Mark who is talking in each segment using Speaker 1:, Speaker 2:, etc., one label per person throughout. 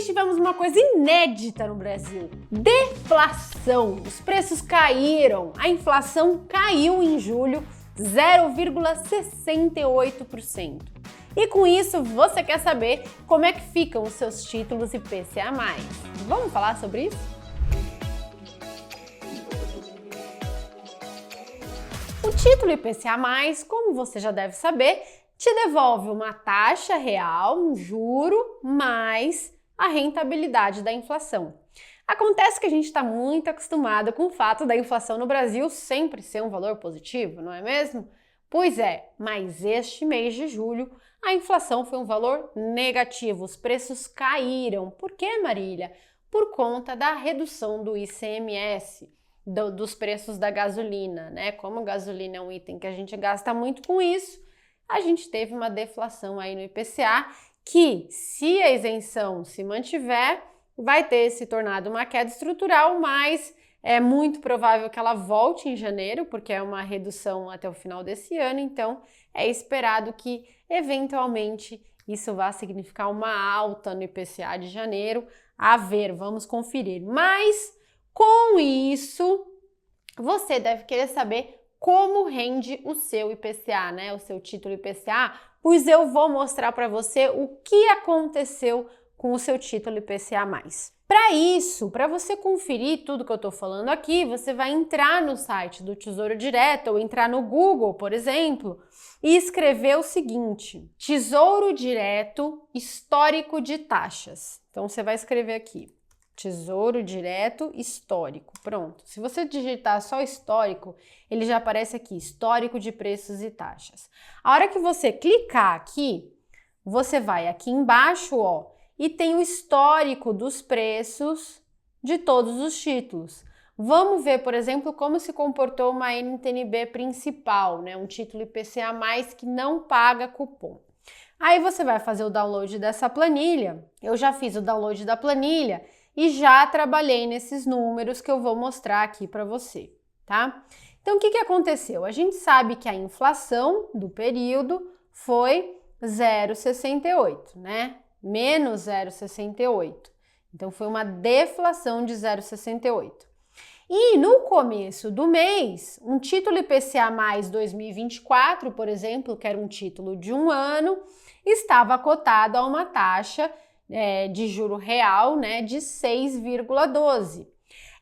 Speaker 1: mês tivemos uma coisa inédita no Brasil: deflação. Os preços caíram, a inflação caiu em julho 0,68%. E com isso, você quer saber como é que ficam os seus títulos IPCA+. Vamos falar sobre isso? O título IPCA+, como você já deve saber, te devolve uma taxa real, um juro, mais a rentabilidade da inflação. Acontece que a gente está muito acostumado com o fato da inflação no Brasil sempre ser um valor positivo, não é mesmo? Pois é, mas este mês de julho a inflação foi um valor negativo, os preços caíram. Por quê, Marília? Por conta da redução do ICMS, dos preços da gasolina, né? Como a gasolina é um item que a gente gasta muito com isso, a gente teve uma deflação aí no IPCA que, se a isenção se mantiver, vai ter se tornado uma queda estrutural, mas é muito provável que ela volte em janeiro, porque é uma redução até o final desse ano, então é esperado que, eventualmente, isso vá significar uma alta no IPCA de janeiro. A ver, vamos conferir. Mas, com isso, você deve querer saber como rende o seu IPCA, né? O seu título IPCA, pois eu vou mostrar para você o que aconteceu com o seu título IPCA+. Para isso, para você conferir tudo que eu estou falando aqui, você vai entrar no site do Tesouro Direto ou entrar no Google, por exemplo, e escrever o seguinte: Tesouro Direto Histórico de Taxas. Então você vai escrever aqui: Tesouro Direto Histórico. Pronto. Se você digitar só histórico, ele já aparece aqui: Histórico de Preços e Taxas. A hora que você clicar aqui, você vai aqui embaixo, ó, e tem o histórico dos preços de todos os títulos. Vamos ver, por exemplo, como se comportou uma NTNB principal, né? Um título IPCA+, que não paga cupom. Aí você vai fazer o download dessa planilha. Eu já fiz o download da planilha e já trabalhei nesses números que eu vou mostrar aqui para você, tá? Então, o que aconteceu? A gente sabe que a inflação do período foi 0,68, né? Menos 0,68. Então, foi uma deflação de 0,68. E no começo do mês, um título IPCA+ 2024, por exemplo, que era um título de um ano, estava cotado a uma taxa de juro real, né, de 6,12.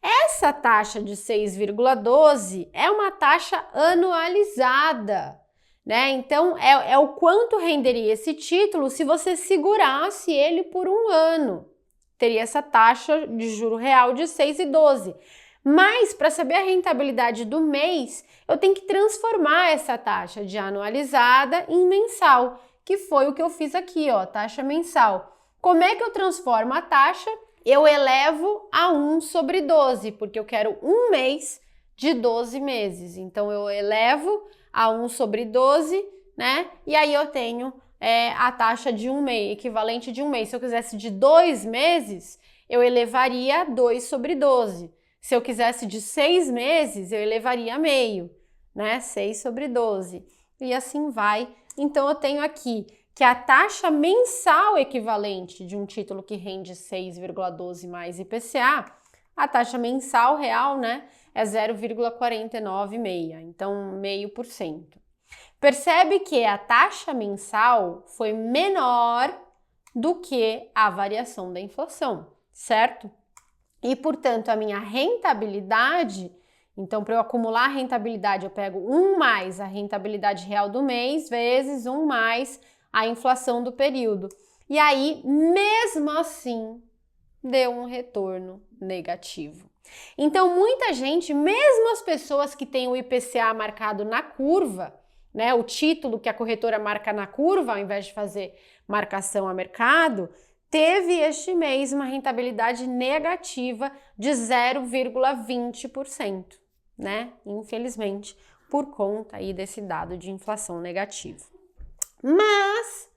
Speaker 1: Essa taxa de 6,12 é uma taxa anualizada, né? Então, é o quanto renderia esse título se você segurasse ele por um ano. Teria essa taxa de juro real de 6,12. Mas, para saber a rentabilidade do mês, eu tenho que transformar essa taxa de anualizada em mensal, que foi o que eu fiz aqui, ó, taxa mensal. Como é que eu transformo a taxa? Eu elevo a 1/12, porque eu quero um mês de 12 meses. Então, eu elevo a 1/12, né? E aí eu tenho a taxa de um mês, equivalente de um mês. Se eu quisesse de 2 meses, eu elevaria a 2/12. Se eu quisesse de 6 meses, eu elevaria a meio, né? 6/12. E assim vai. Então, eu tenho aqui que a taxa mensal equivalente de um título que rende 6,12 mais IPCA, a taxa mensal real, né, é 0,496, então 0,5%. Percebe que a taxa mensal foi menor do que a variação da inflação, certo? E, portanto, a minha rentabilidade, então, para eu acumular a rentabilidade, eu pego 1 mais a rentabilidade real do mês, vezes 1 mais a inflação do período. E aí, mesmo assim, deu um retorno negativo. Então, muita gente, mesmo as pessoas que têm o IPCA marcado na curva, né, o título que a corretora marca na curva, ao invés de fazer marcação a mercado, teve este mês uma rentabilidade negativa de 0,20%, né? Infelizmente, por conta aí desse dado de inflação negativo. Mas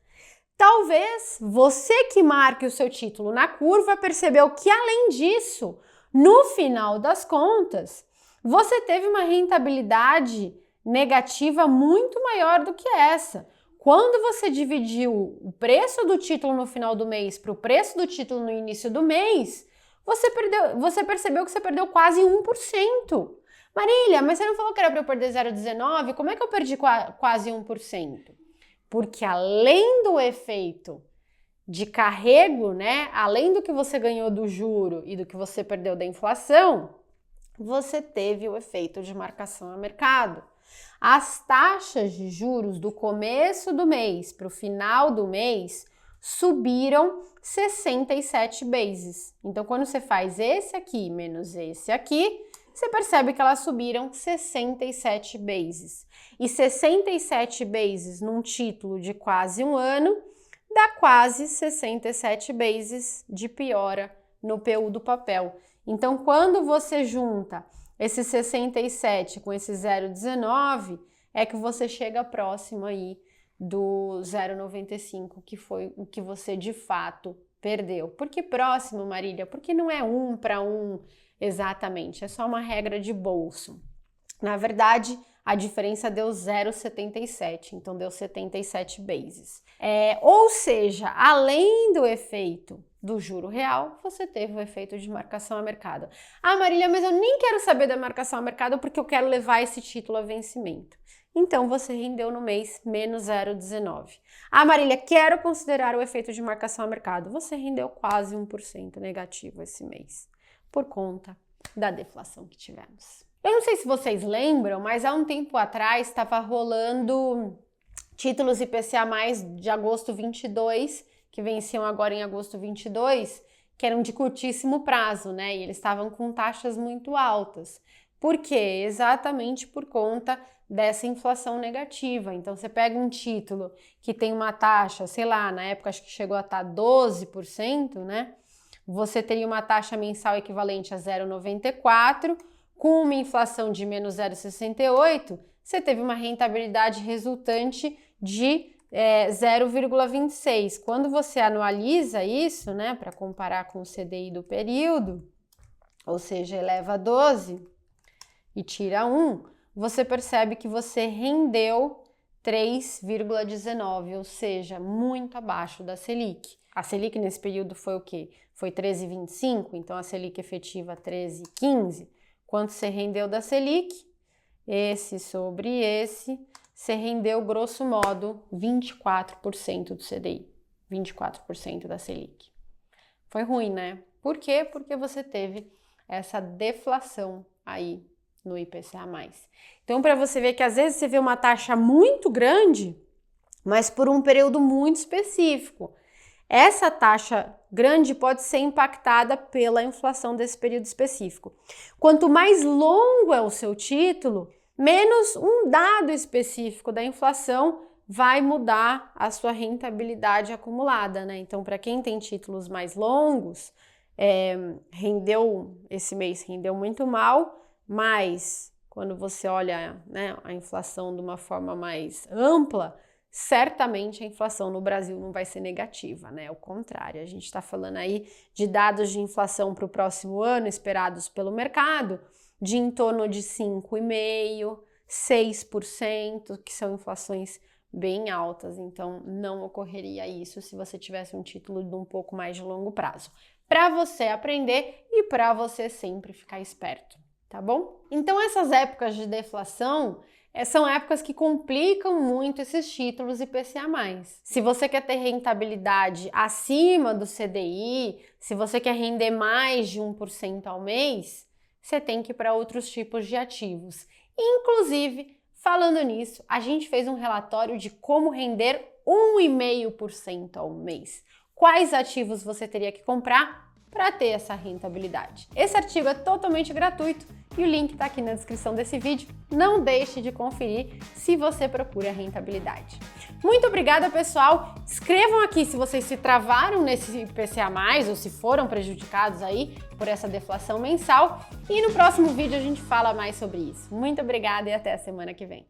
Speaker 1: talvez você que marque o seu título na curva percebeu que, além disso, no final das contas, você teve uma rentabilidade negativa muito maior do que essa. quando você dividiu o preço do título no final do mês para o preço do título no início do mês, você percebeu que você perdeu quase 1%. Marília, mas você não falou que era para eu perder 0,19? Como é que eu perdi quase 1%? Porque além do efeito de carrego, né, além do que você ganhou do juro e do que você perdeu da inflação, você teve o efeito de marcação a mercado. As taxas de juros do começo do mês para o final do mês subiram 67 bases. Então, quando você faz esse aqui menos esse aqui, você percebe que elas subiram 67 bases. E 67 bases num título de quase um ano dá quase 67 bases de piora no PU do papel. Então, quando você junta esse 67 com esse 0,19, é que você chega próximo aí do 0,95, que foi o que você de fato perdeu. Por que próximo, Marília? Porque não é 1 para 1 exatamente, é só uma regra de bolso. Na verdade, a diferença deu 0,77, então deu 77 bases. Ou seja, além do efeito do juro real, você teve o efeito de marcação a mercado. Ah, Marília, mas eu nem quero saber da marcação a mercado porque eu quero levar esse título a vencimento. Então, você rendeu no mês menos 0,19. Ah, Marília, quero considerar o efeito de marcação a mercado. Você rendeu quase 1% negativo esse mês, por conta da deflação que tivemos. Eu não sei se vocês lembram, mas há um tempo atrás estava rolando títulos IPCA+, de agosto 22, que venciam agora em agosto 22, que eram de curtíssimo prazo, né? E eles estavam com taxas muito altas. Por quê? Exatamente por conta dessa inflação negativa. Então, você pega um título que tem uma taxa, sei lá, na época acho que chegou a estar 12%, né? Você teria uma taxa mensal equivalente a 0,94, com uma inflação de menos 0,68, você teve uma rentabilidade resultante de 0,26. Quando você anualiza isso, né, para comparar com o CDI do período, ou seja, eleva a 12 e tira 1, você percebe que você rendeu 3,19, ou seja, muito abaixo da Selic. A Selic nesse período foi o quê? Foi 13,25, então a Selic efetiva 13,15. Quanto você rendeu da Selic? Esse sobre esse, você rendeu, grosso modo, 24% do CDI, 24% da Selic. Foi ruim, né? Por quê? Porque você teve essa deflação aí no IPCA+. Então, para você ver que às vezes você vê uma taxa muito grande, mas por um período muito específico. Essa taxa grande pode ser impactada pela inflação desse período específico. Quanto mais longo é o seu título, menos um dado específico da inflação vai mudar a sua rentabilidade acumulada, né? Então, para quem tem títulos mais longos, esse mês rendeu muito mal, mas quando você olha, né, a inflação de uma forma mais ampla, certamente a inflação no Brasil não vai ser negativa, né? Ao contrário, a gente está falando aí de dados de inflação para o próximo ano esperados pelo mercado, de em torno de 5,5%, 6%, que são inflações bem altas, então não ocorreria isso se você tivesse um título de um pouco mais de longo prazo. Para você aprender e para você sempre ficar esperto, tá bom? Então essas épocas de deflação são épocas que complicam muito esses títulos IPCA+. Se você quer ter rentabilidade acima do CDI, se você quer render mais de 1% ao mês, você tem que ir para outros tipos de ativos. Inclusive, falando nisso, a gente fez um relatório de como render 1,5% ao mês. Quais ativos você teria que comprar para ter essa rentabilidade? Esse artigo é totalmente gratuito e o link está aqui na descrição desse vídeo. Não deixe de conferir se você procura rentabilidade. Muito obrigada, pessoal! Escrevam aqui se vocês se travaram nesse IPCA+, ou se foram prejudicados aí por essa deflação mensal. E no próximo vídeo a gente fala mais sobre isso. Muito obrigada e até a semana que vem.